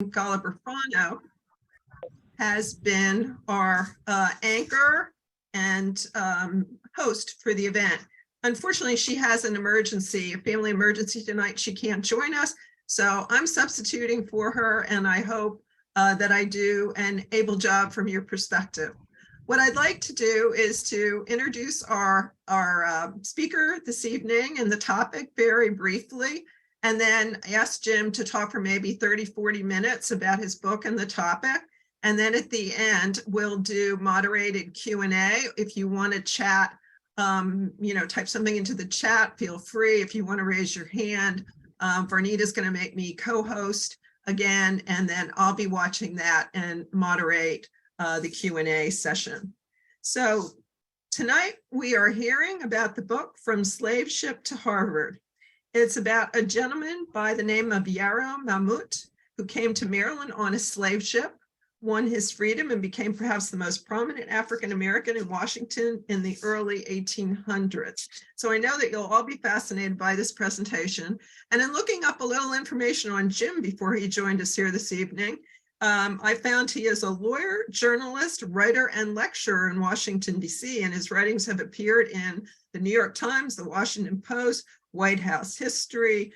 Galabrafano has been our anchor and host for the event. Unfortunately, she has an emergency, a family emergency tonight. She can't join us. So I'm substituting for her, and I hope that I do an able job from your perspective. What I'd like to do is to introduce our speaker this evening and the topic very briefly, and then ask Jim to talk for maybe 30, 40 minutes about his book and the topic. And then at the end, we'll do moderated Q&A. If you want to chat, type something into the chat, feel free. If you want to raise your hand, Varnita's going to make me co-host again, and then I'll be watching that and moderate the Q&A session. So tonight we are hearing about the book From Slave Ship to Harvard. It's about a gentleman by the name of Yarrow Mamout, who came to Maryland on a slave ship, won his freedom, and became perhaps the most prominent African-American in Washington in the early 1800s. So I know that you'll all be fascinated by this presentation. And in looking up a little information on Jim before he joined us here this evening, I found he is a lawyer, journalist, writer, and lecturer in Washington, D.C., and his writings have appeared in the New York Times, the Washington Post, White House History,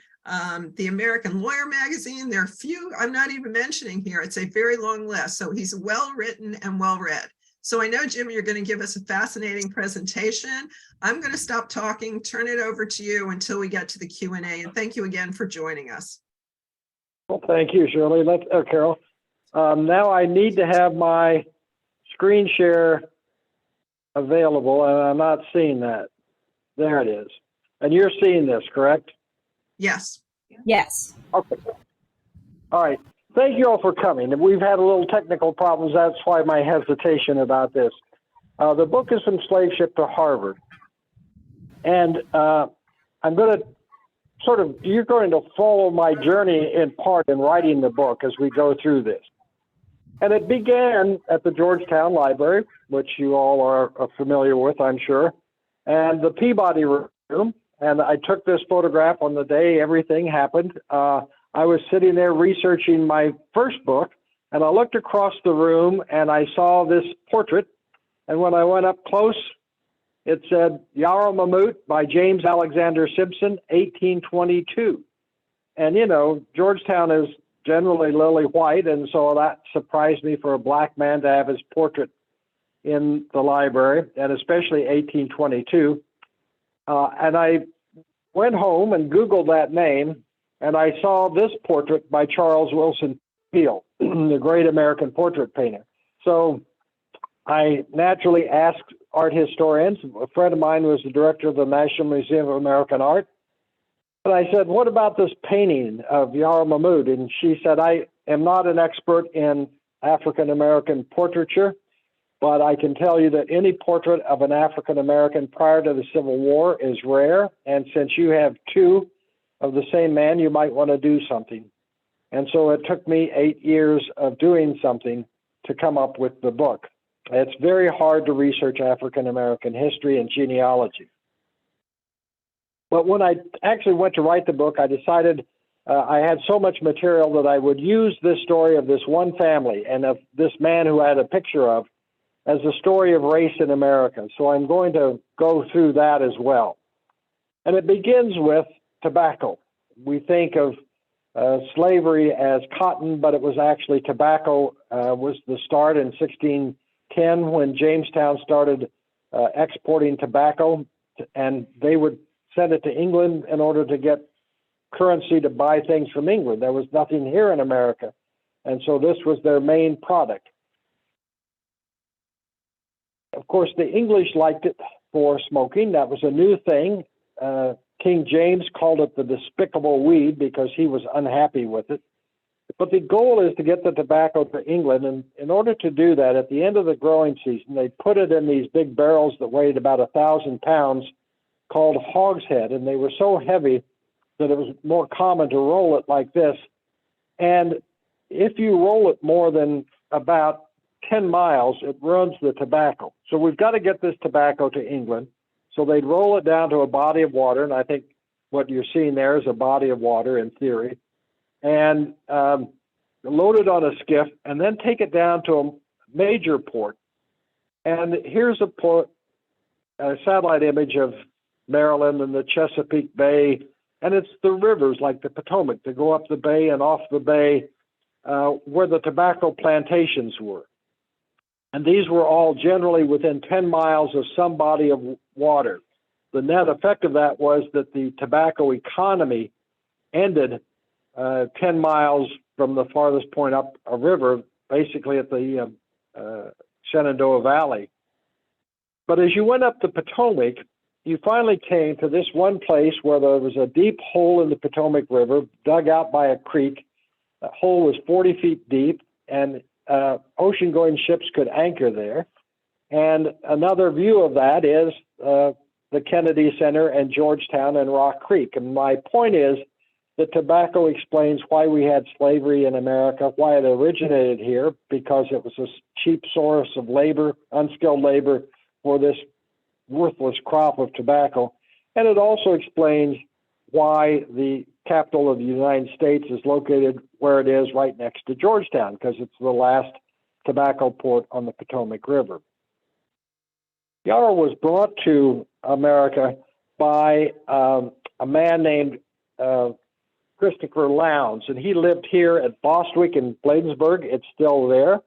the American Lawyer magazine. There are few I'm not even mentioning here. It's a very long list. So he's well written and well read. So I know, Jim, you're going to give us a fascinating presentation. I'm going to stop talking, turn it over to you until we get to the Q&A. And thank you again for joining us. Well, thank you, Shirley. Carol. Now I need to have my screen share available, and I'm not seeing that. There it is. And you're seeing this, correct? Yes. Yes. Okay. All right. Thank you all for coming. We've had a little technical problems. That's why my hesitation about this. The book is From Slave Ship to Harvard. And I'm going to you're going to follow my journey in part in writing the book as we go through this. And it began at the Georgetown Library, which you all are familiar with, I'm sure, and the Peabody Room. And I took this photograph on the day everything happened. I was sitting there researching my first book, and I looked across the room and I saw this portrait. And when I went up close, it said Yarrow Mamout by James Alexander Simpson, 1822. And, you know, Georgetown is generally lily white, and so that surprised me for a black man to have his portrait in the library, and especially 1822. And I went home and Googled that name, and I saw this portrait by Charles Wilson Peale, the great American portrait painter. So I naturally asked art historians. A friend of mine was the director of the National Museum of American Art. And I said, what about this painting of Yarrow Mamout? And she said, I am not an expert in African-American portraiture, but I can tell you that any portrait of an African-American prior to the Civil War is rare. And since you have two of the same man, you might want to do something. And so it took me 8 years of doing something to come up with the book. It's very hard to research African-American history and genealogy. But when I actually went to write the book, I decided I had so much material that I would use this story of this one family and of this man who I had a picture of as the story of race in America. So I'm going to go through that as well. And it begins with tobacco. We think of slavery as cotton, but it was actually tobacco was the start in 1610 when Jamestown started exporting tobacco, and they would send it to England in order to get currency to buy things from England. There was nothing here in America, and so this was their main product. Of course, the English liked it for smoking. That was a new thing. King James called it the despicable weed because he was unhappy with it. But the goal is to get the tobacco to England, and in order to do that, at the end of the growing season, they put it in these big barrels that weighed about 1,000 pounds called hogshead, and they were so heavy that it was more common to roll it like this. And if you roll it more than about 10 miles, it ruins the tobacco. So we've got to get this tobacco to England. So they'd roll it down to a body of water, and I think what you're seeing there is a body of water in theory. And loaded on a skiff, and then take it down to a major port. And here's a port, a satellite image of Maryland and the Chesapeake Bay, and it's the rivers like the Potomac that go up the bay and off the bay where the tobacco plantations were. And these were all generally within 10 miles of some body of water. The net effect of that was that the tobacco economy ended 10 miles from the farthest point up a river, basically at the Shenandoah Valley. But as you went up the Potomac, you finally came to this one place where there was a deep hole in the Potomac River, dug out by a creek. That hole was 40 feet deep, and ocean-going ships could anchor there. And another view of that is the Kennedy Center and Georgetown and Rock Creek. And my point is that tobacco explains why we had slavery in America, why it originated here, because it was a cheap source of labor, unskilled labor, for this worthless crop of tobacco. And it also explains why the capital of the United States is located where it is, right next to Georgetown, because it's the last tobacco port on the Potomac River. Yarrow was brought to America by a man named Christopher Lowndes, and he lived here at Bostwick in Bladensburg. It's still there.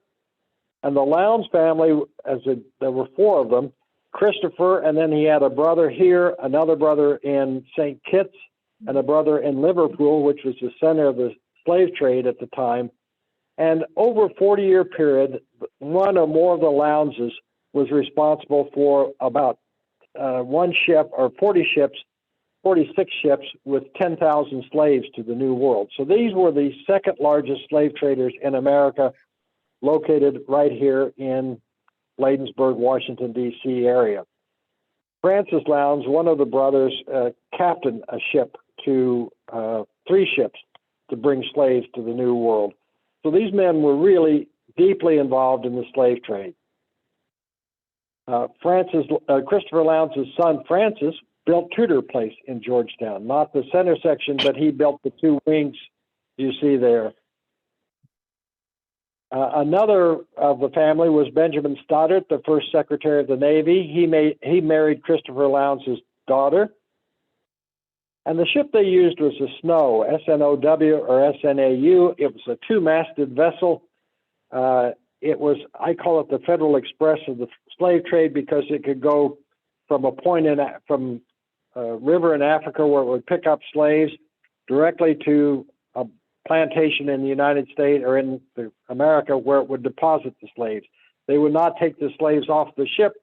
And the Lowndes family, there were four of them, Christopher, and then he had a brother here, another brother in St. Kitts, and a brother in Liverpool, which was the center of the slave trade at the time. And over a 40-year period, one or more of the Lowndeses was responsible for about one ship or 46 ships with 10,000 slaves to the New World. So these were the second largest slave traders in America, located right here in Bladensburg, Washington, D.C. area. Francis Lowndes, one of the brothers, captained a ship to 3 ships to bring slaves to the New World. So these men were really deeply involved in the slave trade. Christopher Lowndes' son, Francis, built Tudor Place in Georgetown, not the center section, but he built the 2 wings you see there. Another of the family was Benjamin Stoddard, the first Secretary of the Navy. He married Christopher Lowndes' daughter. And the ship they used was the Snow, S-N-O-W or S-N-A-U. It was a 2-masted vessel. It was, I call it the Federal Express of the slave trade, because it could go from a point from a river in Africa where it would pick up slaves directly to a plantation in the United States or in America where it would deposit the slaves. They would not take the slaves off the ship.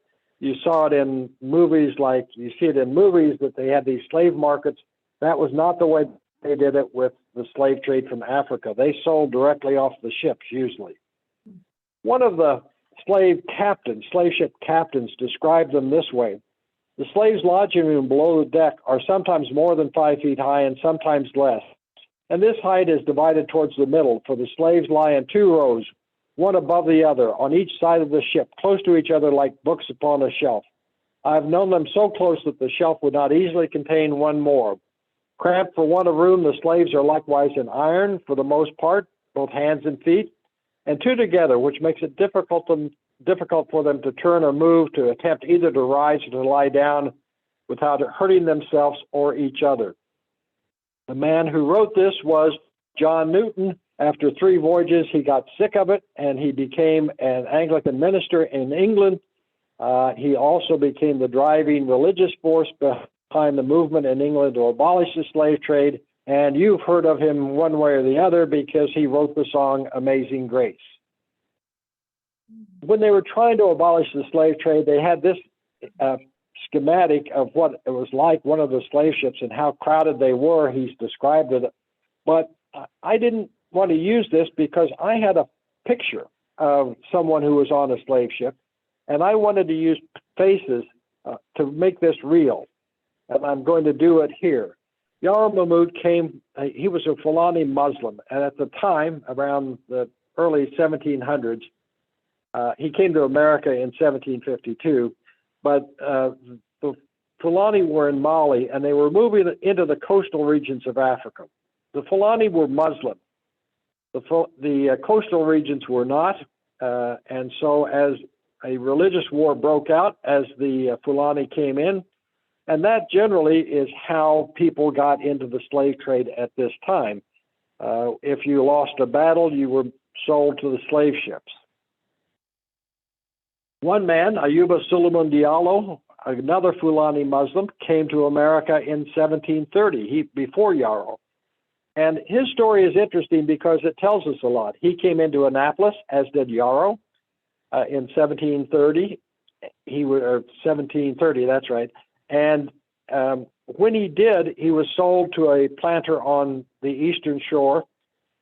You saw it in movies, like you see it in movies, that they had these slave markets. That was not the way they did it with the slave trade from Africa. They sold directly off the ships, usually. One of the slave ship captains, described them this way: the slaves' lodging room below the deck are sometimes more than 5 feet high and sometimes less. And this height is divided towards the middle, for the slaves lie in 2 rows, one above the other, on each side of the ship, close to each other like books upon a shelf. I have known them so close that the shelf would not easily contain one more. Cramped for want of room, the slaves are likewise in iron, for the most part, both hands and feet, and 2 together, which makes it difficult for them to turn or move, to attempt either to rise or to lie down without hurting themselves or each other. The man who wrote this was John Newton. After 3 voyages, he got sick of it, and he became an Anglican minister in England. He also became the driving religious force behind the movement in England to abolish the slave trade. And you've heard of him one way or the other because he wrote the song Amazing Grace. When they were trying to abolish the slave trade, they had this schematic of what it was like, one of the slave ships, and how crowded they were. He's described it. But I didn't want to use this because I had a picture of someone who was on a slave ship, and I wanted to use faces to make this real. And I'm going to do it here. Yarrow Mamout came, he was a Fulani Muslim, and at the time, around the early 1700s, he came to America in 1752, but the Fulani were in Mali, and they were moving into the coastal regions of Africa. The Fulani were Muslim, The coastal regions were not. And so as a religious war broke out, as the Fulani came in, and that generally is how people got into the slave trade at this time. If you lost a battle, you were sold to the slave ships. One man, Ayuba Suleiman Diallo, another Fulani Muslim, came to America in 1730, before Yarrow. And his story is interesting because it tells us a lot. He came into Annapolis, as did Yarrow, in 1730. 1730, that's right. And when he did, he was sold to a planter on the eastern shore.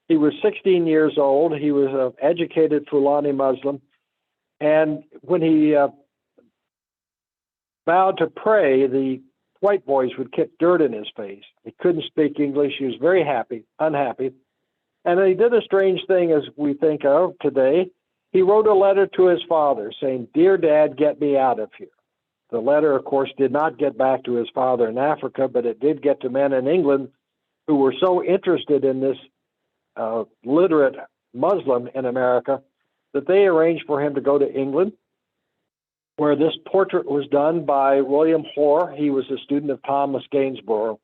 He was 16 years old. He was an educated Fulani Muslim. And when he vowed to pray, the white boys would kick dirt in his face. He couldn't speak English. He was very unhappy. And he did a strange thing as we think of today. He wrote a letter to his father saying, "Dear Dad, get me out of here." The letter, of course, did not get back to his father in Africa, but it did get to men in England who were so interested in this literate Muslim in America that they arranged for him to go to England, where this portrait was done by William Hoare. He was a student of Thomas Gainsborough.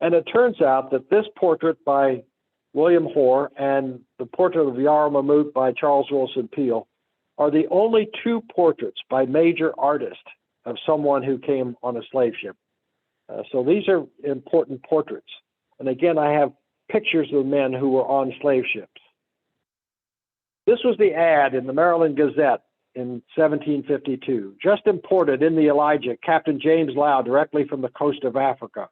And it turns out that this portrait by William Hoare and the portrait of Yarrow Mamout by Charles Wilson Peale are the only two portraits by major artists of someone who came on a slave ship. So these are important portraits. And again, I have pictures of men who were on slave ships. This was the ad in the Maryland Gazette in 1752. Just imported in the Elijah, Captain James Lau, directly from the coast of Africa.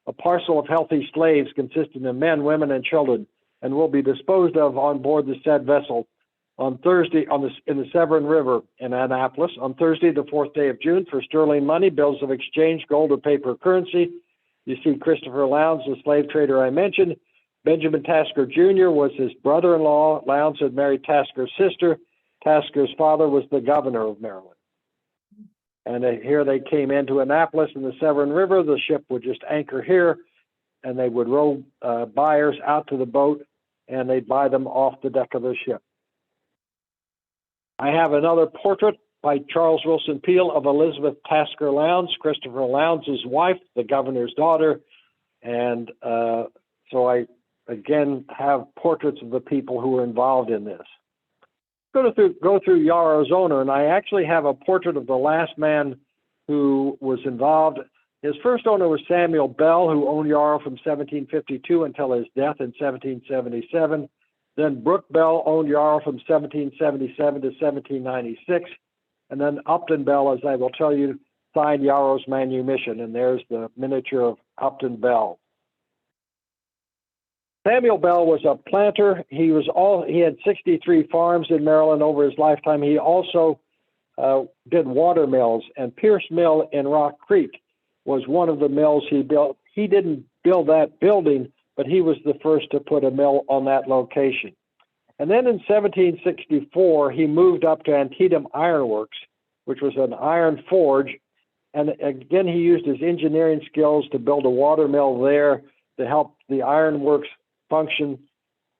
A parcel of healthy slaves consisting of men, women, and children, and will be disposed of on board the said vessel on Thursday in the Severn River in Annapolis on Thursday, the 4th day of June, for sterling money, bills of exchange, gold, or paper currency. You see Christopher Lowndes, the slave trader I mentioned. Benjamin Tasker Jr. was his brother-in-law. Lowndes had married Tasker's sister. Tasker's father was the governor of Maryland. And here they came into Annapolis in the Severn River. The ship would just anchor here, and they would row buyers out to the boat, and they'd buy them off the deck of the ship. I have another portrait by Charles Wilson Peale of Elizabeth Tasker Lowndes, Christopher Lowndes' wife, the governor's daughter. And so I, again, have portraits of the people who were involved in this. Go through Yarrow's owner, and I actually have a portrait of the last man who was involved. His first owner was Samuel Bell, who owned Yarrow from 1752 until his death in 1777. Then Brooke Bell owned Yarrow from 1777 to 1796. And then Upton Bell, as I will tell you, signed Yarrow's manumission, and there's the miniature of Upton Bell. Samuel Bell was a planter. He had 63 farms in Maryland over his lifetime. He also did water mills, and Pierce Mill in Rock Creek was one of the mills he built. He didn't build that building, but he was the first to put a mill on that location. And then in 1764, he moved up to Antietam Iron Works, which was an iron forge. And again, he used his engineering skills to build a water mill there to help the iron works function.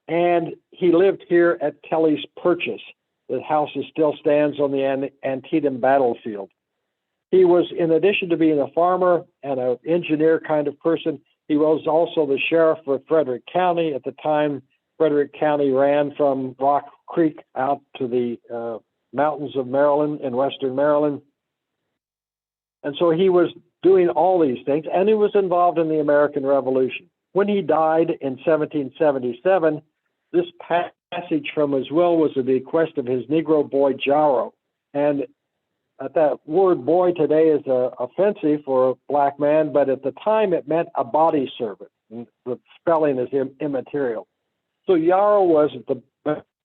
And he lived here at Kelly's Purchase. The house still stands on the Antietam battlefield. He was, in addition to being a farmer and an engineer kind of person, he was also the sheriff of Frederick County. At the time, Frederick County ran from Rock Creek out to the mountains of Maryland in western Maryland. And so he was doing all these things, and he was involved in the American Revolution. When he died in 1777, this passage from his will was a bequest of his Negro boy, Yarrow. And that word boy today is offensive for a black man, but at the time it meant a body servant. The spelling is immaterial. So Yarrow was the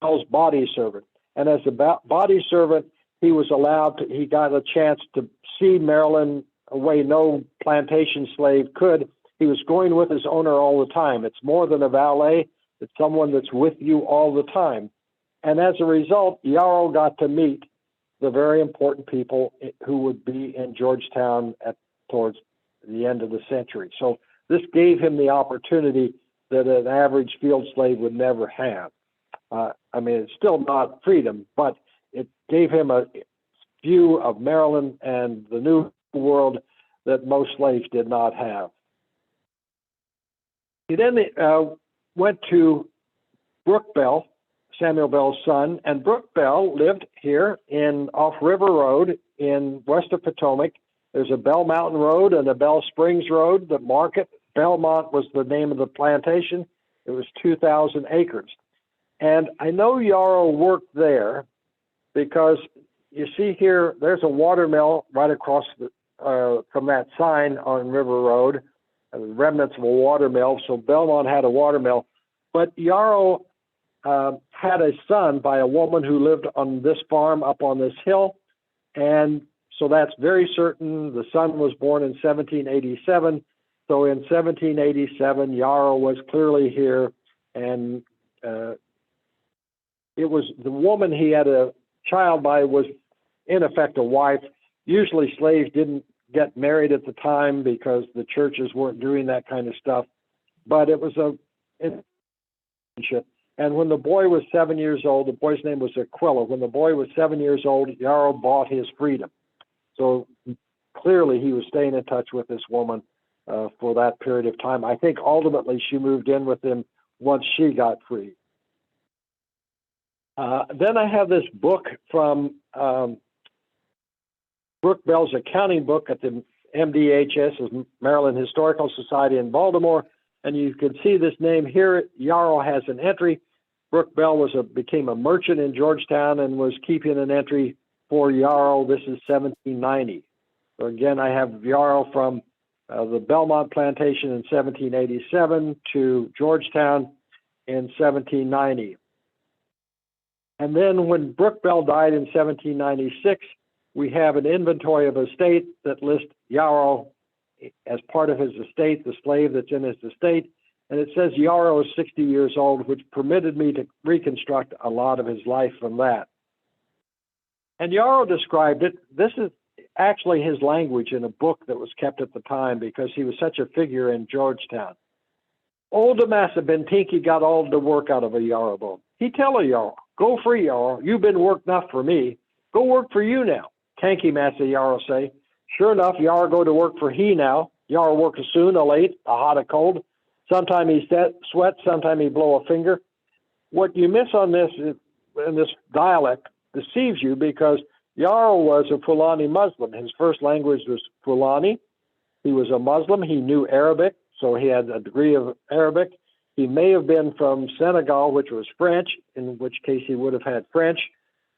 Bell's body servant. And as a body servant, he got a chance to see Maryland a way no plantation slave could. He was going with his owner all the time. It's more than a valet. It's someone that's with you all the time. And as a result, Yarrow got to meet the very important people who would be in Georgetown towards the end of the century. So this gave him the opportunity that an average field slave would never have. I mean, it's still not freedom, but it gave him a view of Maryland and the New World that most slaves did not have. He then went to Brooke Bell, Samuel Bell's son, and Brooke Bell lived here off River Road in west of Potomac. There's a Bell Mountain Road and a Bell Springs Road that mark it. Belmont was the name of the plantation. It was 2,000 acres. And I know Yarrow worked there because you see here, there's a watermill right across from that sign on River Road, remnants of a watermill. So Belmont had a watermill. But Yarrow had a son by a woman who lived on this farm up on this hill. And so that's very certain. The son was born in 1787. So in 1787, Yarrow was clearly here. And it was the woman he had a child by was in effect a wife. Usually slaves didn't get married at the time because the churches weren't doing that kind of stuff. But it was a relationship. And when the boy was 7 years old, the boy's name was Aquila. When the boy was 7 years old, Yarrow bought his freedom. So clearly he was staying in touch with this woman for that period of time. I think ultimately she moved in with him once she got free. Then I have this book from Brooke Bell's accounting book at the MDHS, Maryland Historical Society in Baltimore. And you can see this name here. Yarrow has an entry. Brooke Bell became a merchant in Georgetown and was keeping an entry for Yarrow. This is 1790. So again, I have Yarrow from the Belmont plantation in 1787 to Georgetown in 1790. And then when Brooke Bell died in 1796, we have an inventory of estate that lists Yarrow as part of his estate, the slave that's in his estate. And it says Yarrow is 60 years old, which permitted me to reconstruct a lot of his life from that. And Yarrow described it. This is actually his language in a book that was kept at the time because he was such a figure in Georgetown. Old Massa Bentinky got all the work out of a Yarrow bone. He tell a Yarrow, go free, Yarrow. You've been worked enough for me. Go work for you now. Tanky Massa, Yarrow say. Sure enough, Yarrow go to work for he now. Yarrow work a soon, a late, a hot, a cold. Sometime he sweat, sometime he blow a finger. What you miss on this, in this dialect, deceives you because Yarrow was a Fulani Muslim. His first language was Fulani. He was a Muslim. He knew Arabic, so he had a degree of Arabic. He may have been from Senegal, which was French, in which case he would have had French,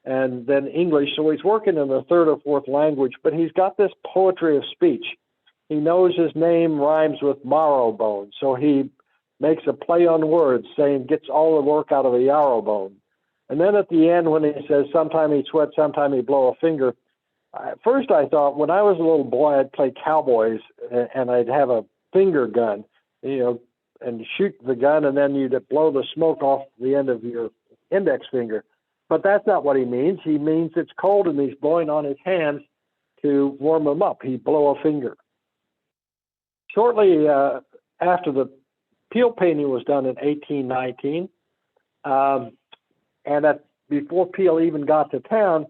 and then English. So he's working in the third or fourth language, but he's got this poetry of speech. He knows his name rhymes with marrow bone, so he makes a play on words, saying gets all the work out of a yarrow bone. And then at the end, when he says, sometime he sweat, sometime he blow a finger, at first I thought when I was a little boy, I'd play cowboys and I'd have a finger gun, you know, and shoot the gun, and then you'd blow the smoke off the end of your index finger. But that's not what he means. He means it's cold and he's blowing on his hands to warm them up. He'd blow a finger. Shortly after the Peel painting was done in 1819, and before Peel even got to town,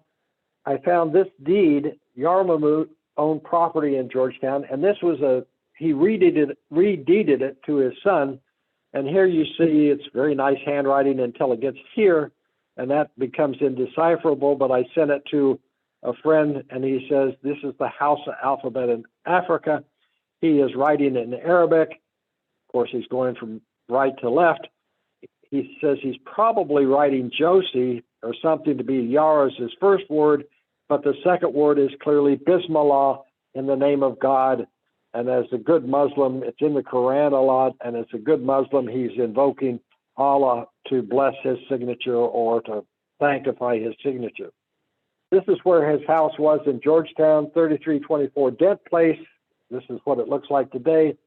I found this deed. Yarrow Mamout owned property in Georgetown, and this was he redeeded it to his son. And here you see it's very nice handwriting until it gets here, and that becomes indecipherable. But I sent it to a friend, and he says, this is the Hausa alphabet in Africa. He is writing in Arabic. Of course, he's going from right to left. He says he's probably writing Josie or something to be Yarrow as his first word, but the second word is clearly Bismillah, in the name of God. And as a good Muslim, it's in the Quran a lot, and as a good Muslim, he's invoking Allah to bless his signature or to sanctify his signature. This is where his house was in Georgetown, 3324 Dent Place. This is what it looks like today.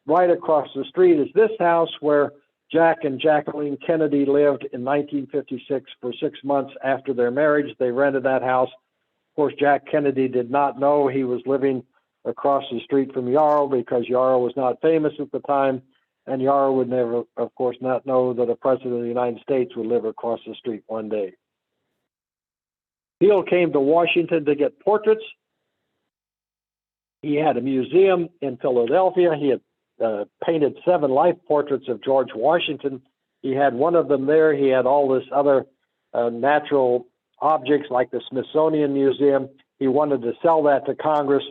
Right across the street is this house where Jack and Jacqueline Kennedy lived in 1956 for 6 months after their marriage. They rented that house. Of course, Jack Kennedy did not know he was living across the street from Yarrow because Yarrow was not famous at the time. And Yarrow would never, of course, not know that a president of the United States would live across the street one day. Peale came to Washington to get portraits. He had a museum in Philadelphia. He had painted 7 life portraits of George Washington. He had one of them there. He had all this other natural objects like the Smithsonian Museum. He wanted to sell that to Congress.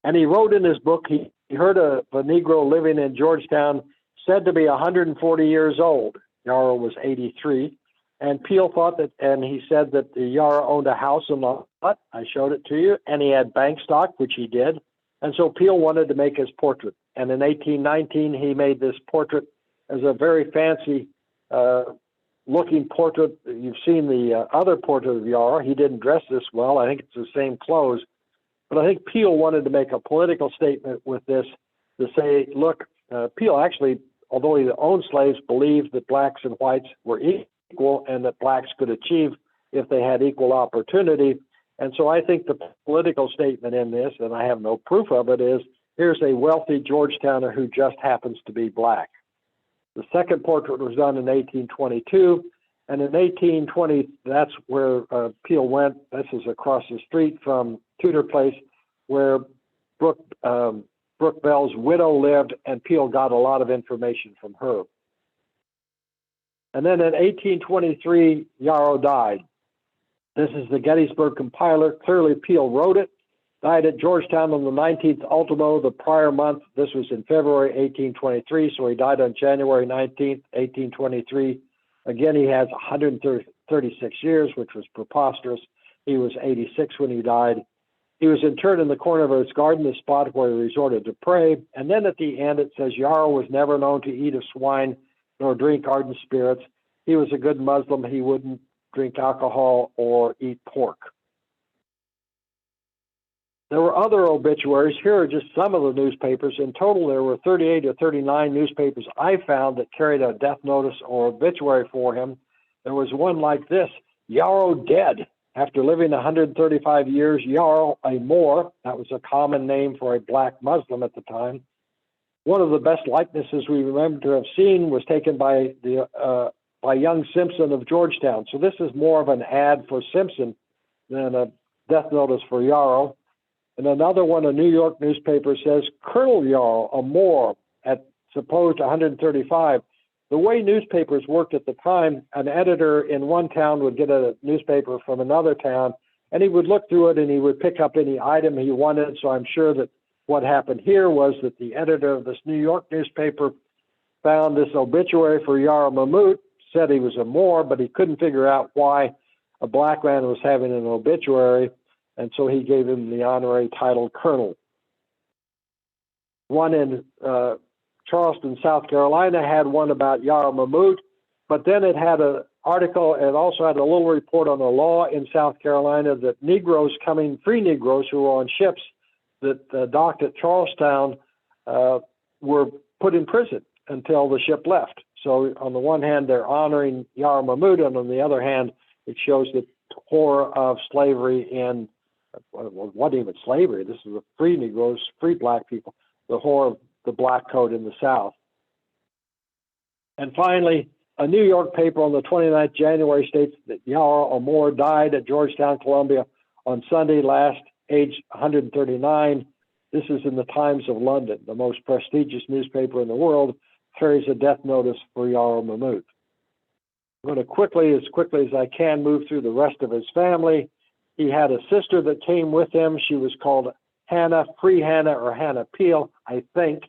And he wrote in his book, he heard of a Negro living in Georgetown said to be 140 years old. Yarrow was 83. And Peale thought that, and he said that Yarrow owned a house and lot. I showed it to you. And he had bank stock, which he did. And so Peale wanted to make his portrait. And in 1819, he made this portrait as a very fancy looking portrait. You've seen the other portrait of Yarrow. He didn't dress this well. I think it's the same clothes. But I think Peale wanted to make a political statement with this to say, look, Peale actually, although he owned slaves, believed that blacks and whites were equal and that blacks could achieve if they had equal opportunity. And so I think the political statement in this, and I have no proof of it, is here's a wealthy Georgetowner who just happens to be black. The second portrait was done in 1822, and in 1820, that's where Peale went. This is across the street from Tudor Place, where Brooke Bell's widow lived, and Peale got a lot of information from her. And then in 1823, Yarrow died. This is the Gettysburg Compiler. Clearly, Peale wrote it. Died at Georgetown on the 19th ultimo, the prior month. This was in February 1823, so he died on January 19th, 1823. Again, he has 136 years, which was preposterous. He was 86 when he died. He was interred in the corner of his garden, the spot where he resorted to pray. And then at the end, it says, Yarrow was never known to eat of swine nor drink ardent spirits. He was a good Muslim. He wouldn't drink alcohol or eat pork. There were other obituaries. Here are just some of the newspapers. In total, there were 38 or 39 newspapers I found that carried a death notice or obituary for him. There was one like this, Yarrow dead. After living 135 years, Yarrow, a Moor, that was a common name for a black Muslim at the time. One of the best likenesses we remember to have seen was taken by young Simpson of Georgetown. So this is more of an ad for Simpson than a death notice for Yarrow. And another one, a New York newspaper says, Colonel Yarrow, a Moor, at supposed 135. The way newspapers worked at the time, an editor in one town would get a newspaper from another town, and he would look through it and he would pick up any item he wanted. So I'm sure that what happened here was that the editor of this New York newspaper found this obituary for Yarrow Mamout, said he was a Moor, but he couldn't figure out why a black man was having an obituary, and so he gave him the honorary title Colonel. One in Charleston, South Carolina, had one about Yarrow Mamout, but then it had an article, it also had a little report on the law in South Carolina that Negroes coming, free Negroes who were on ships that docked at Charlestown were put in prison until the ship left. So on the one hand, they're honoring Yarrow Mamout, and on the other hand, it shows the horror of slavery in, well, it wasn't even slavery, this is the free Negroes, free black people, the horror of the black coat in the South. And finally, a New York paper on the 29th January states that Yarrow Moore died at Georgetown, Columbia on Sunday last, age 139. This is in the Times of London, the most prestigious newspaper in the world, carries a death notice for Yarrow Mamout. I'm going to quickly as I can, move through the rest of his family. He had a sister that came with him. She was called Hannah, Free Hannah, or Hannah Peale, I think.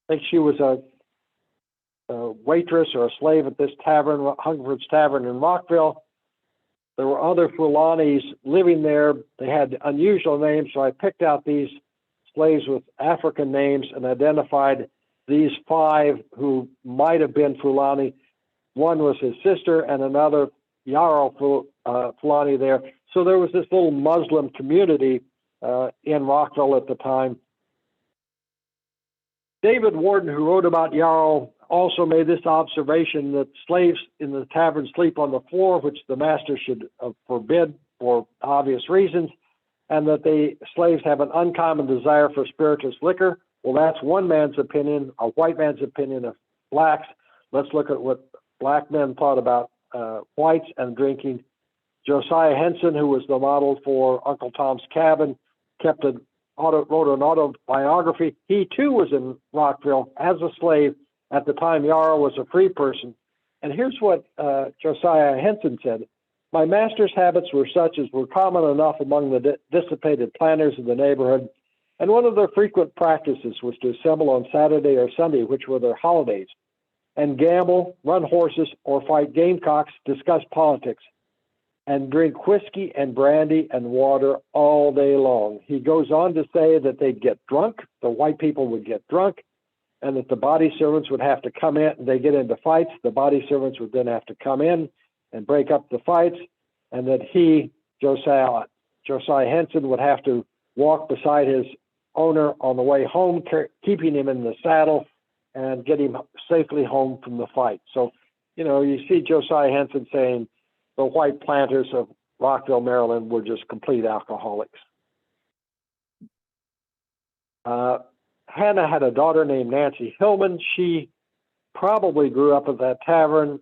I think she was a waitress or a slave at this tavern, Hungerford's Tavern in Rockville. There were other Fulanis living there. They had unusual names, so I picked out these slaves with African names and identified these 5 who might have been Fulani. One was his sister and another Yarrow Fulani there. So there was this little Muslim community in Rockville at the time. David Warden, who wrote about Yarrow, also made this observation that slaves in the tavern sleep on the floor, which the master should forbid for obvious reasons, and that the slaves have an uncommon desire for spirituous liquor. Well, that's one man's opinion, a white man's opinion of blacks. Let's look at what black men thought about whites and drinking. Josiah Henson, who was the model for Uncle Tom's Cabin, wrote an autobiography. He too was in Rockville as a slave at the time Yarrow was a free person. And here's what Josiah Henson said. My master's habits were such as were common enough among the dissipated planters of the neighborhood, and one of their frequent practices was to assemble on Saturday or Sunday, which were their holidays, and gamble, run horses, or fight gamecocks, discuss politics, and drink whiskey and brandy and water all day long. He goes on to say that they'd get drunk, the white people would get drunk, and that the body servants would have to come in, and they get into fights. The body servants would then have to come in and break up the fights, and that he, Josiah Henson, would have to walk beside his owner on the way home, keeping him in the saddle and get him safely home from the fight. So, you know, you see Josiah Henson saying the white planters of Rockville, Maryland were just complete alcoholics. Hannah had a daughter named Nancy Hillman. She probably grew up at that tavern,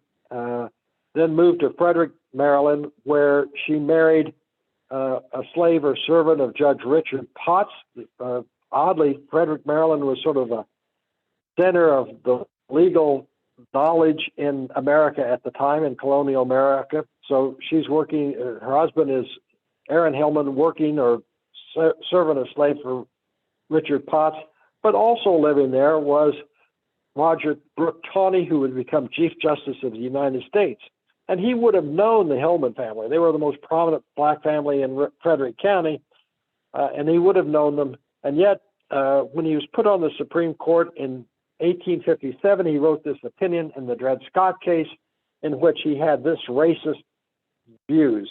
then moved to Frederick, Maryland, where she married a slave or servant of Judge Richard Potts. Oddly, Frederick, Maryland was sort of a center of the legal knowledge in America at the time, in colonial America. So she's working, her husband is Aaron Hillman, working or serving a slave for Richard Potts, but also living there was Roger Brooke Tawney, who would become Chief Justice of the United States. And he would have known the Hillman family. They were the most prominent black family in Frederick County, and he would have known them. And yet, when he was put on the Supreme Court in 1857, he wrote this opinion in the Dred Scott case in which he had this racist views.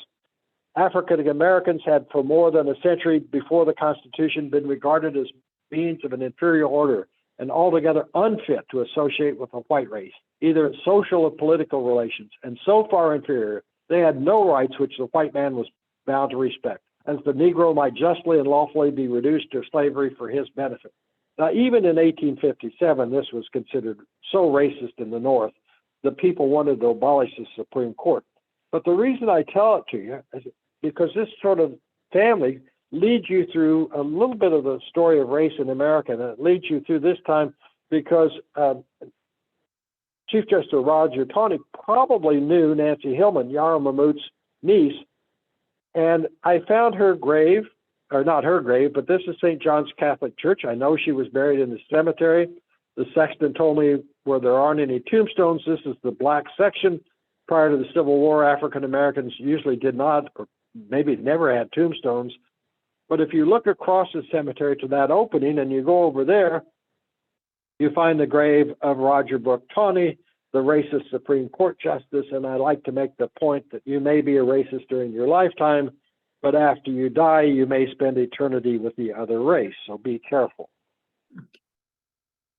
African Americans had for more than a century before the Constitution been regarded as beings of an inferior order and altogether unfit to associate with the white race, either in social or political relations, and so far inferior, they had no rights which the white man was bound to respect, as the Negro might justly and lawfully be reduced to slavery for his benefit. Now, even in 1857, this was considered so racist in the North that people wanted to abolish the Supreme Court. But the reason I tell it to you is because this sort of family leads you through a little bit of the story of race in America, and it leads you through this time because Chief Justice Roger Tawney probably knew Nancy Hillman, Yarrow Mamout's niece, and I found her grave, or not her grave, but this is St. John's Catholic Church. I know she was buried in the cemetery. The sexton told me where there aren't any tombstones, this is the black section. Prior to the Civil War, African Americans usually did not, or maybe never had tombstones. But if you look across the cemetery to that opening and you go over there, you find the grave of Roger Brooke Tawney, the racist Supreme Court justice. And I like to make the point that you may be a racist during your lifetime, but after you die, you may spend eternity with the other race. So be careful.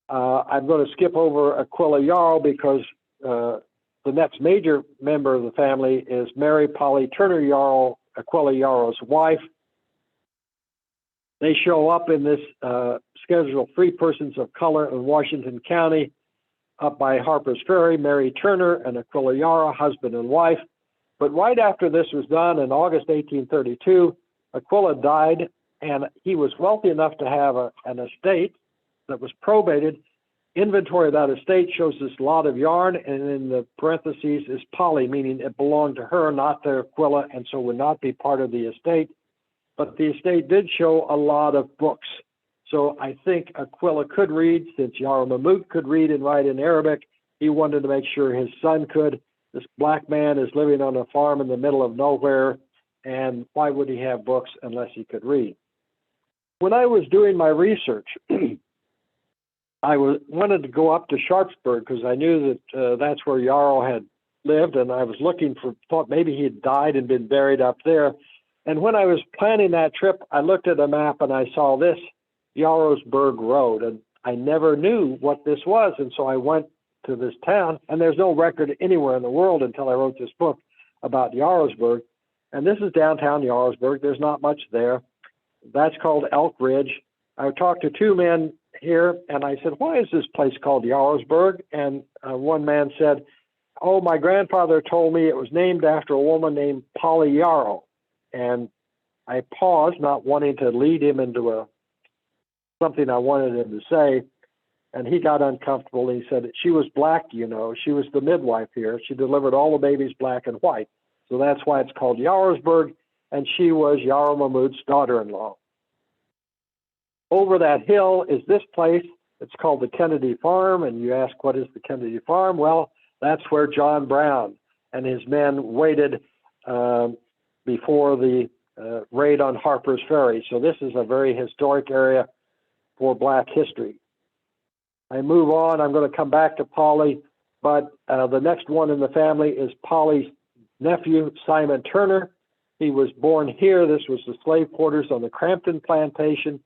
I'm going to skip over Aquilla Yarrow because the next major member of the family is Mary Polly Turner Yarrow, Aquilla Yarrow's wife. They show up in this schedule of free persons of color in Washington County up by Harper's Ferry, Mary Turner and Aquilla Yarrow, husband and wife. But right after this was done in August 1832, Aquilla died, and he was wealthy enough to have an estate that was probated. Inventory of that estate shows this lot of yarn, and in the parentheses is Polly, meaning it belonged to her, not to Aquilla, and so would not be part of the estate. But the estate did show a lot of books. So I think Aquilla could read, since Yarrow Mamout could read and write in Arabic. He wanted to make sure his son could. This black man is living on a farm in the middle of nowhere, and why would he have books unless he could read? When I was doing my research, I wanted to go up to Sharpsburg because I knew that that's where Yarrow had lived, and I was looking for, thought maybe he had died and been buried up there. And when I was planning that trip, I looked at a map and I saw this Yarrowsburg Road, and I never knew what this was. And so I went to this town, and there's no record anywhere in the world until I wrote this book about Yarrowsburg. And this is downtown Yarrowsburg. There's not much there. That's called Elk Ridge. I talked to two men, here, and I said, why is this place called Yarrowsburg? And one man said, oh, my grandfather told me it was named after a woman named Polly Yarrow. And I paused, not wanting to lead him into something I wanted him to say. And he got uncomfortable. He said, she was black, you know. She was the midwife here. She delivered all the babies black and white. So that's why it's called Yarrowsburg. And she was Yarrow Mamout's daughter-in-law. Over that hill is this place. It's called the Kennedy Farm. And you ask, what is the Kennedy Farm? Well, that's where John Brown and his men waited before the raid on Harper's Ferry. So this is a very historic area for Black history. I move on. I'm going to come back to Polly, but the next one in the family is Polly's nephew, Simon Turner. He was born here. This was the slave quarters on the Crampton plantation.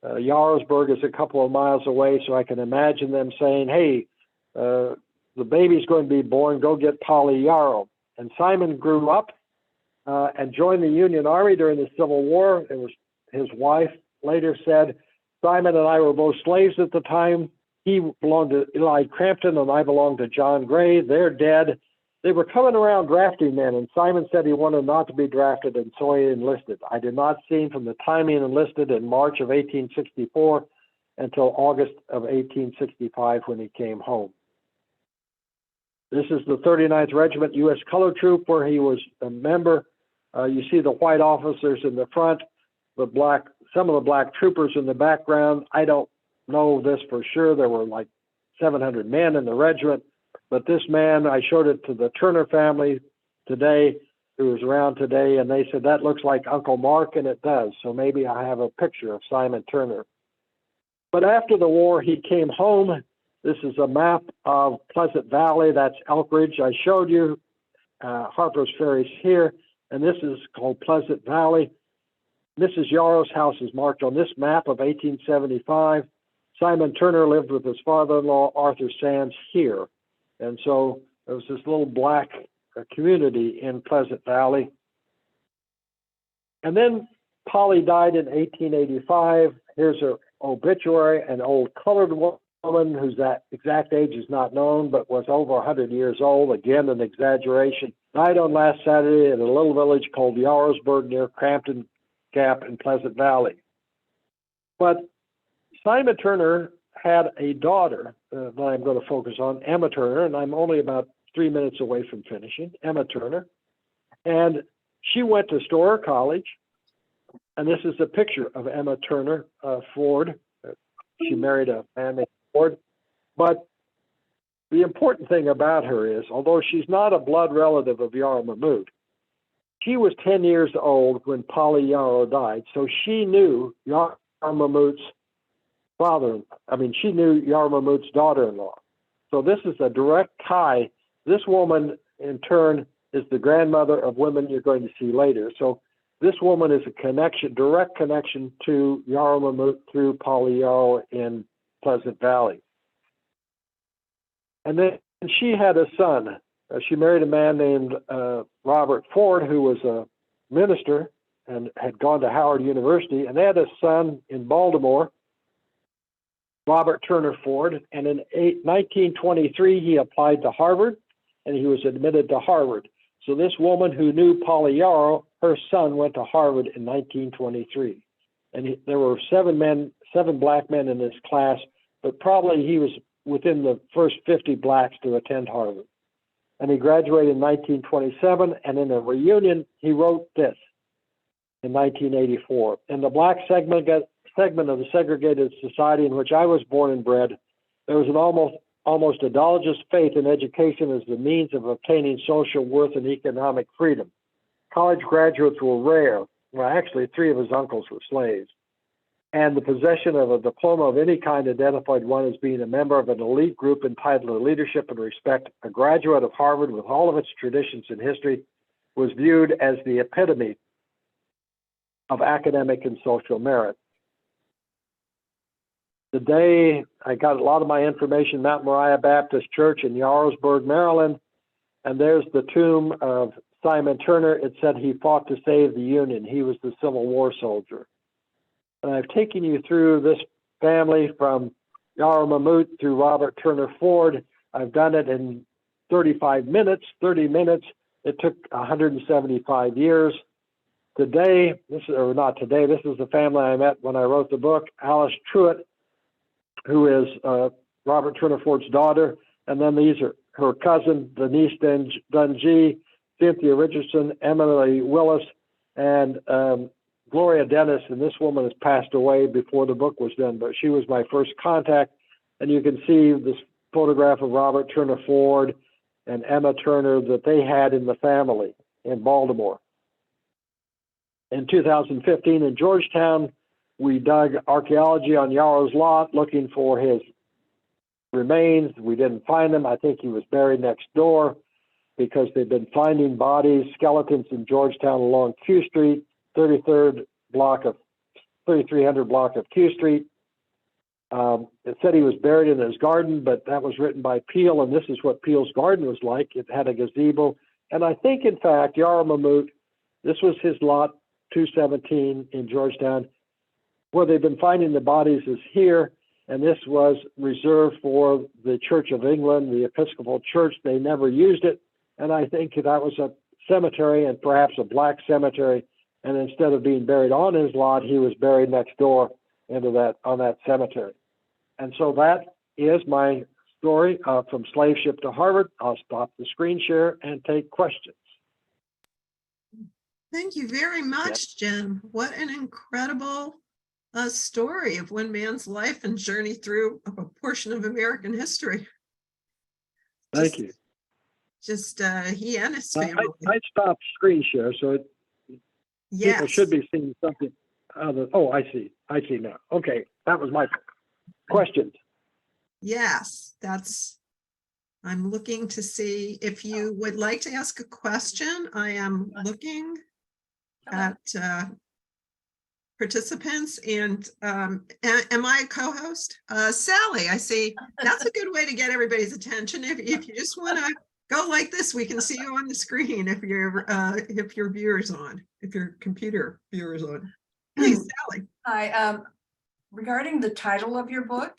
Yarrowsburg is a couple of miles away, so I can imagine them saying, hey, the baby's going to be born, go get Polly Yarrow. And Simon grew up and joined the Union Army during the Civil War. It was his wife later said, Simon and I were both slaves at the time. He belonged to Eli Crampton and I belonged to John Gray. They're dead. They were coming around drafting men, and Simon said he wanted not to be drafted, and so he enlisted. I did not see him from the time he enlisted in March of 1864 until August of 1865 when he came home. This is the 39th Regiment U.S. Color Troop where he was a member. You see the white officers in the front, some of the black troopers in the background. I don't know this for sure. There were like 700 men in the regiment. But this man, I showed it to the Turner family today, who was around today, and they said, that looks like Uncle Mark, and it does. So maybe I have a picture of Simon Turner. But after the war, he came home. This is a map of Pleasant Valley. That's Elkridge. I showed you Harper's Ferry's here, and this is called Pleasant Valley. Mrs. Yarrow's house is marked on this map of 1875. Simon Turner lived with his father-in-law, Arthur Sands, here. And so there was this little black community in Pleasant Valley. And then Polly died in 1885. Here's her obituary. An old colored woman whose that exact age is not known, but was over 100 years old. Again, an exaggeration. Died on last Saturday in a little village called Yarrowsburg near Crampton Gap in Pleasant Valley. But Simon Turner had a daughter that I'm going to focus on, Emma Turner, and I'm only about 3 minutes away from finishing, Emma Turner. And she went to Storer College, and this is a picture of Emma Turner Ford. She married a man named Ford. But the important thing about her is, although she's not a blood relative of Yarrow Mamout, she was 10 years old when Polly Yarrow died, so she knew Yarrow Mamout's she knew Yarrow Mamout's daughter-in-law. So this is a direct tie. This woman, in turn, is the grandmother of women you're going to see later. So this woman is a direct connection to Yarrow Mamout through Polly Yarrow in Pleasant Valley. And then she had a son. She married a man named Robert Ford, who was a minister and had gone to Howard University, and they had a son in Baltimore, Robert Turner Ford, and in 1923 he applied to Harvard, and he was admitted to Harvard. So this woman who knew Polly Yarrow, her son went to Harvard in 1923, and there were seven black men in his class, but probably he was within the first 50 blacks to attend Harvard. And he graduated in 1927, and in a reunion he wrote this in 1984. In the black segment of the segregated society in which I was born and bred, there was an almost idolatrous faith in education as the means of obtaining social worth and economic freedom. College graduates were rare. Well, actually, 3 of his uncles were slaves. And the possession of a diploma of any kind identified one as being a member of an elite group entitled to leadership and respect. A graduate of Harvard with all of its traditions and history was viewed as the epitome of academic and social merit. Today, I got a lot of my information, Mount Moriah Baptist Church in Yarrowsburg, Maryland, and there's the tomb of Simon Turner. It said he fought to save the Union. He was the Civil War soldier. And I've taken you through this family from Yarrow Mamout through Robert Turner Ford. I've done it in 35 minutes, 30 minutes. It took 175 years. Today, this is the family I met when I wrote the book, Alice Truitt, who is Robert Turner Ford's daughter. And then these are her cousin, Denise Dungy, Cynthia Richardson, Emily Willis, and Gloria Dennis. And this woman has passed away before the book was done, but she was my first contact. And you can see this photograph of Robert Turner Ford and Emma Turner that they had in the family in Baltimore. In 2015 in Georgetown, we dug archaeology on Yarrow's lot looking for his remains. We didn't find him. I think he was buried next door because they've been finding bodies, skeletons in Georgetown along Q Street, 3300 block of Q Street. It said he was buried in his garden, but that was written by Peel, and this is what Peel's garden was like. It had a gazebo. And I think, in fact, Yarrow Mamout, this was his lot 217 in Georgetown. Where they've been finding the bodies is here, and this was reserved for the Church of England, the Episcopal Church. They never used it, and I think that was a cemetery and perhaps a black cemetery, and instead of being buried on his lot, he was buried next door on that cemetery. And so that is my story from slave ship to Harvard. I'll stop the screen share and take questions. Thank you very much, Jim. What an incredible story of one man's life and journey through a portion of American history. Thank you. He and his family. I stopped screen share, so people should be seeing something. I see. I see now. Okay, that was my questions. Yes, I'm looking to see if you would like to ask a question. I am looking at participants, and am I a co-host? Sally, I see. That's a good way to get everybody's attention. If you just want to go like this, we can see you on the screen if your viewer's on, if your computer viewer's on. Please, Sally. Hi. Regarding the title of your book,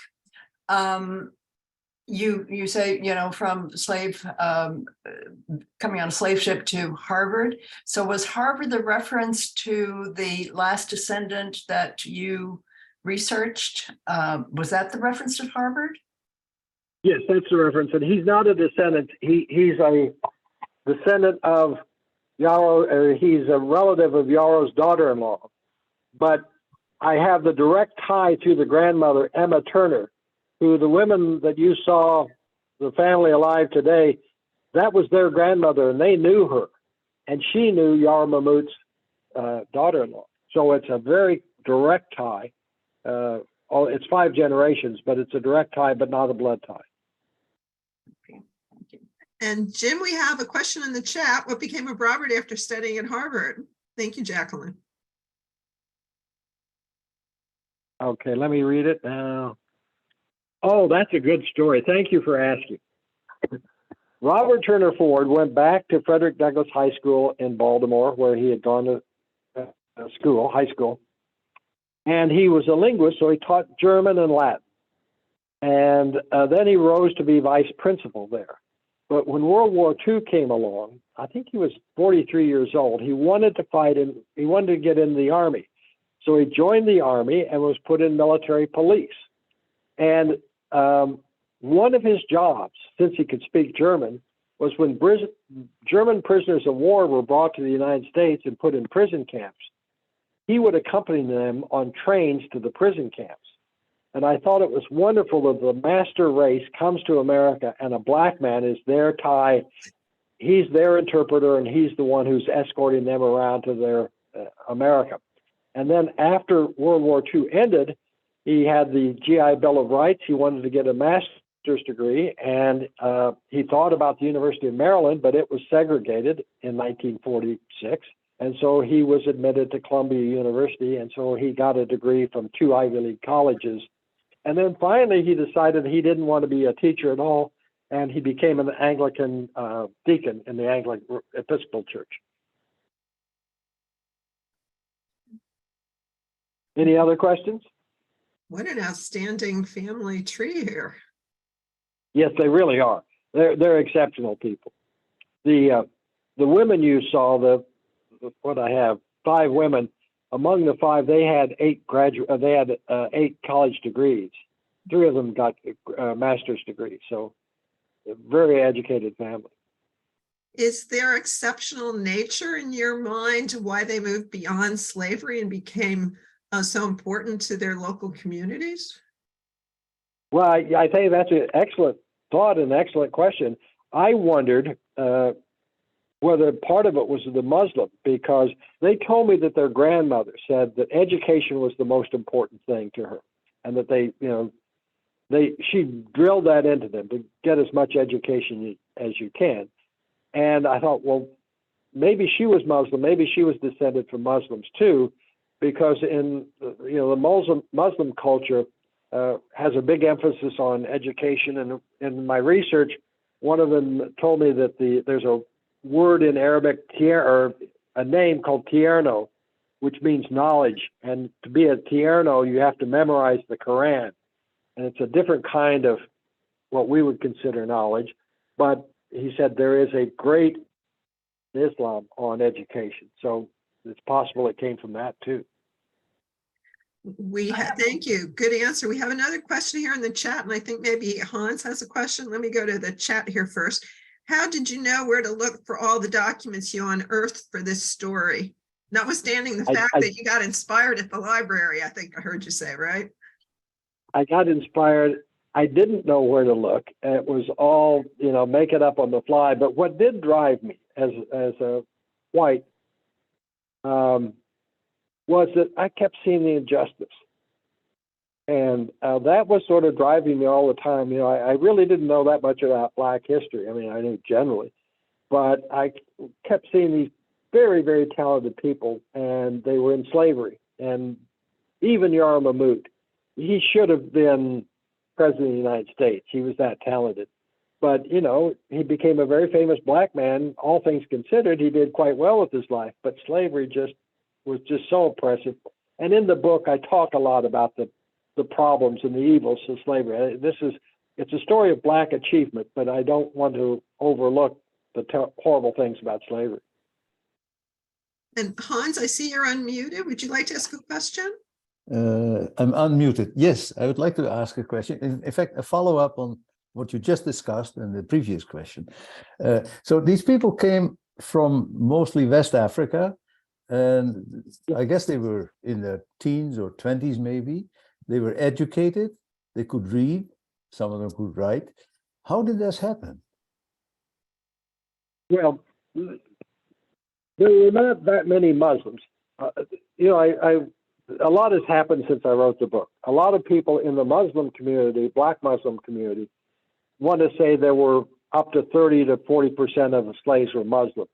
you say, from slave coming on a slave ship to Harvard. So was Harvard the reference to the last descendant that you researched? Was that the reference to Harvard? Yes, that's the reference. And he's not a descendant. He's a descendant of Yarrow. He's a relative of Yarrow's daughter-in-law. But I have the direct tie to the grandmother, Emma Turner, who the women that you saw, the family alive today, that was their grandmother, and they knew her. And she knew Yarrow Mamout's daughter-in-law. So it's a very direct tie. It's 5 generations, but it's a direct tie, but not a blood tie. Okay, thank you. And Jim, we have a question in the chat. What became of Robert after studying at Harvard? Thank you, Jacqueline. Okay, let me read it now. Oh, that's a good story. School. Thank you for asking. Robert Turner Ford went back to Frederick Douglass High School in Baltimore, where he had gone to high school. And he was a linguist, so he taught German and Latin. And then he rose to be vice principal there. But when World War II came along, I think he was 43 years old, he wanted to fight and he wanted to get in the Army. So he joined the Army and was put in military police. And one of his jobs, since he could speak German, was when German prisoners of war were brought to the United States and put in prison camps, he would accompany them on trains to the prison camps. And I thought it was wonderful that the master race comes to America and a black man is their tie. He's their interpreter and he's the one who's escorting them around to their America. And then after World War II ended, he had the GI Bill of Rights. He wanted to get a master's degree, and he thought about the University of Maryland, but it was segregated in 1946. And so he was admitted to Columbia University, and so he got a degree from 2 Ivy League colleges. And then finally, he decided he didn't want to be a teacher at all, and he became an Anglican deacon in the Anglican Episcopal Church. Any other questions? What an outstanding family tree here. Yes, they really are. They're exceptional people. The women you saw, what I have, 5 women. Among the 5, they had 8 8 college degrees. 3 of them got master's degrees. So, a very educated family. Is there exceptional nature in your mind why they moved beyond slavery and became so important to their local communities? Well, I think that's an excellent thought and excellent question. I wondered whether part of it was the Muslim, because they told me that their grandmother said that education was the most important thing to her, and that she drilled that into them to get as much education as you can. And I thought, well, maybe she was Muslim, maybe she was descended from Muslims too, because in the Muslim culture has a big emphasis on education. And in my research, one of them told me that there's a word in Arabic, or a name called tierno, which means knowledge. And to be a tierno, you have to memorize the Quran. And it's a different kind of what we would consider knowledge. But he said there is a great Islam on education. So it's possible it came from that too. Thank you. Good answer. We have another question here in the chat, and I think maybe Hans has a question. Let me go to the chat here first. How did you know where to look for all the documents you unearthed for this story? Notwithstanding the fact that you got inspired at the library, I think I heard you say, right? I got inspired. I didn't know where to look. It was all, make it up on the fly. But what did drive me as a white was that I kept seeing the injustice. And that was sort of driving me all the time. I really didn't know that much about Black history. I mean, I knew generally, but I kept seeing these very, very talented people, and they were in slavery. And even Yarrow Mamout, he should have been president of the United States. He was that talented. But, he became a very famous Black man. All things considered, he did quite well with his life. But slavery was just so oppressive. And in the book, I talk a lot about the problems and the evils of slavery. It's a story of Black achievement, but I don't want to overlook the horrible things about slavery. And Hans, I see you're unmuted. Would you like to ask a question? I'm unmuted. Yes, I would like to ask a question. In fact, a follow-up on what you just discussed in the previous question. So these people came from mostly West Africa, and I guess they were in their teens or 20s maybe. They were educated, they could read, some of them could write. How did this happen? Well, there were not that many Muslims. A lot has happened since I wrote the book. A lot of people in the Muslim community, Black Muslim community, want to say there were up to 30 to 40% of the slaves were Muslim.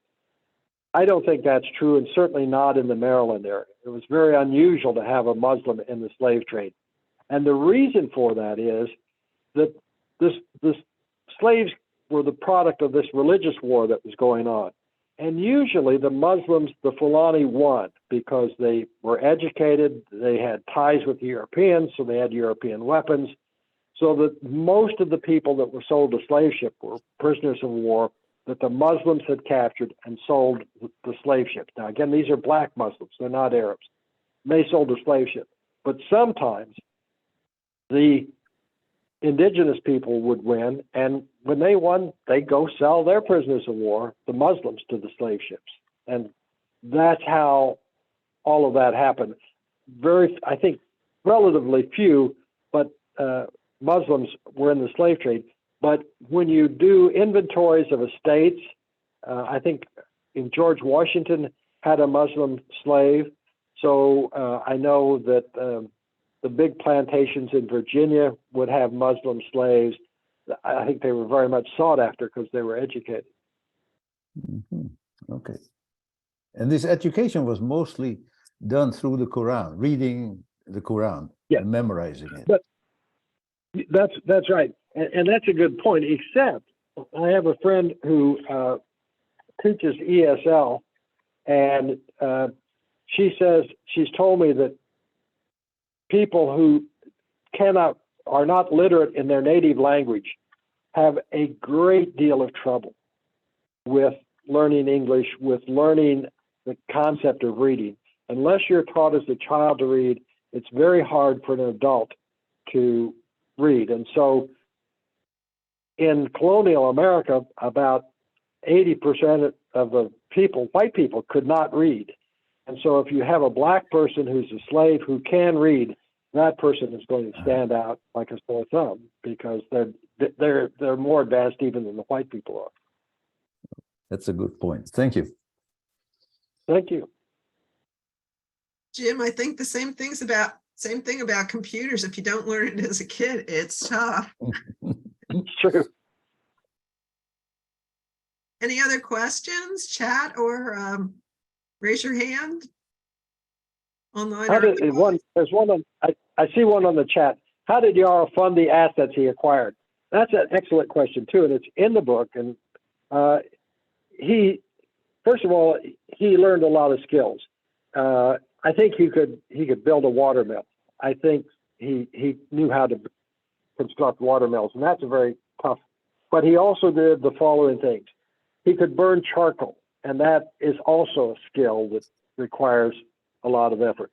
I don't think that's true, and certainly not in the Maryland area. It was very unusual to have a Muslim in the slave trade. And the reason for that is that the slaves were the product of this religious war that was going on. And usually the Muslims, the Fulani, won because they were educated, they had ties with the Europeans, so they had European weapons. So that most of the people that were sold to slave ship were prisoners of war that the Muslims had captured and sold the slave ships. Now, again, these are Black Muslims, they're not Arabs. They sold the slave ship. But sometimes the indigenous people would win, and when they won, they go sell their prisoners of war, the Muslims, to the slave ships. And that's how all of that happened. I think, relatively few, but Muslims were in the slave trade. But when you do inventories of estates, I think in George Washington had a Muslim slave. So I know that the big plantations in Virginia would have Muslim slaves. I think they were very much sought after because they were educated. Mm-hmm. Okay. And this education was mostly done through the Quran, reading the Quran, yeah, and memorizing it. But that's right. And that's a good point, except I have a friend who teaches ESL, and she says, she's told me that people who are not literate in their native language have a great deal of trouble with learning English, with learning the concept of reading. Unless you're taught as a child to read, it's very hard for an adult to read. And so in colonial America, about 80% of the people, white people, could not read. And so if you have a black person who's a slave who can read, that person is going to stand out like a sore thumb because they're more advanced even than the white people are. That's a good point. Thank you. Thank you. Jim, I think the same thing about computers. If you don't learn it as a kid, it's tough. It's true. Any other questions, chat, or raise your hand online? There's one on, I see one on the chat. How did Yarrow fund the assets he acquired? That's an excellent question too, and it's in the book. And first of all, he learned a lot of skills. I think he could build a watermill. I think he knew how to construct watermills, and that's a very tough. But he also did the following things. He could burn charcoal, and that is also a skill that requires a lot of effort.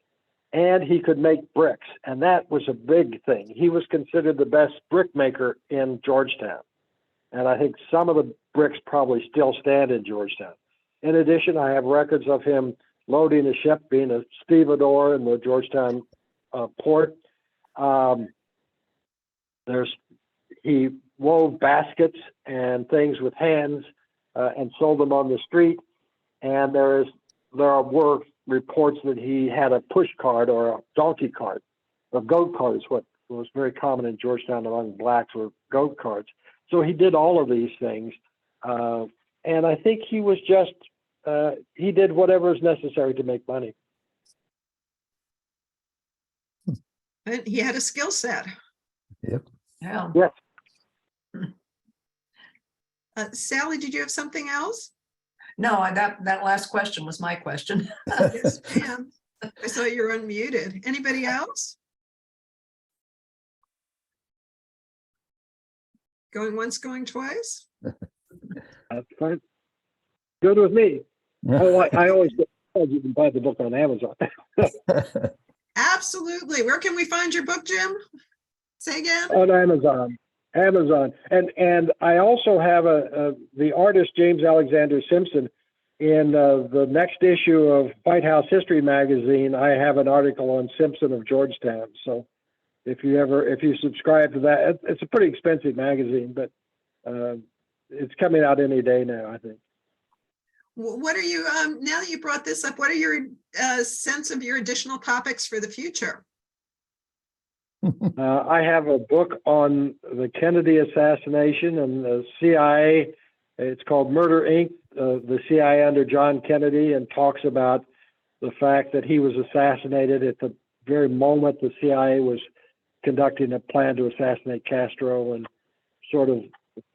And he could make bricks, and that was a big thing. He was considered the best brick maker in Georgetown. And I think some of the bricks probably still stand in Georgetown. In addition, I have records of him loading a ship, being a stevedore in the Georgetown port. He wove baskets and things with hands and sold them on the street. And there were reports that he had a push cart or a donkey cart. A goat cart is what was very common in Georgetown among blacks, were goat carts. So he did all of these things. And I think he was just, he did whatever is necessary to make money. And he had a skill set. Yep. Yeah. Yes. Sally, did you have something else? No, that last question was my question. Yes, ma'am. I saw you're unmuted. Anybody else? Going once, going twice? That's fine. Good with me. I always get you can buy the book on Amazon. Absolutely. Where can we find your book, Jim? Say again. On Amazon. And I also have the artist James Alexander Simpson in the next issue of White House History magazine. I have an article on Simpson of Georgetown. So if you subscribe to that, it's a pretty expensive magazine, but it's coming out any day now, I think. What are you, now that you brought this up, what are your sense of your additional topics for the future? I have a book on the Kennedy assassination and the CIA. It's called Murder, Inc., the CIA under John Kennedy, and talks about the fact that he was assassinated at the very moment the CIA was conducting a plan to assassinate Castro, and sort of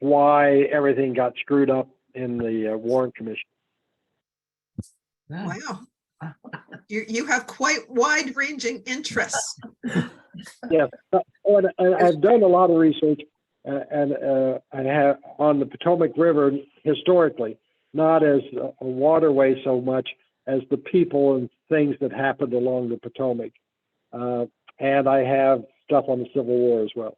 why everything got screwed up in the Warren Commission. Wow. You have quite wide-ranging interests. Yes, I've done a lot of research, and I have on the Potomac River historically, not as a waterway so much as the people and things that happened along the Potomac. And I have stuff on the Civil War as well.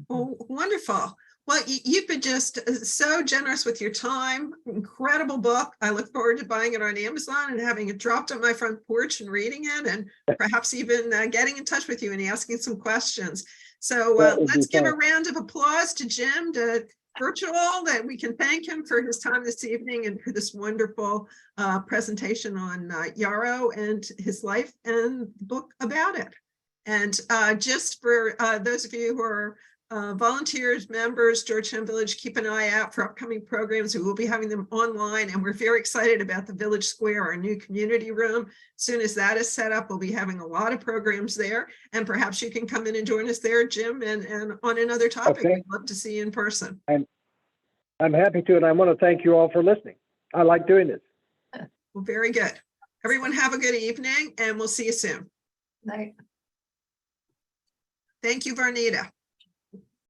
Oh, wonderful. Well, you've been just so generous with your time. Incredible book. I look forward to buying it on Amazon and having it dropped on my front porch and reading it, and perhaps even getting in touch with you and asking some questions. So let's give a round of applause to Jim, to virtual, that we can thank him for his time this evening and for this wonderful presentation on Yarrow and his life and the book about it. And just for those of you who are volunteers, members, Georgetown Village, keep an eye out for upcoming programs. We will be having them online, and we're very excited about the Village Square, our new community room. As soon as that is set up, we'll be having a lot of programs there, and perhaps you can come in and join us there, Jim, and on another topic. Okay. We'd love to see you in person. I'm happy to, and I want to thank you all for listening. I like doing this. Well, very good. Everyone have a good evening, and we'll see you soon. Night. Thank you, Vernita.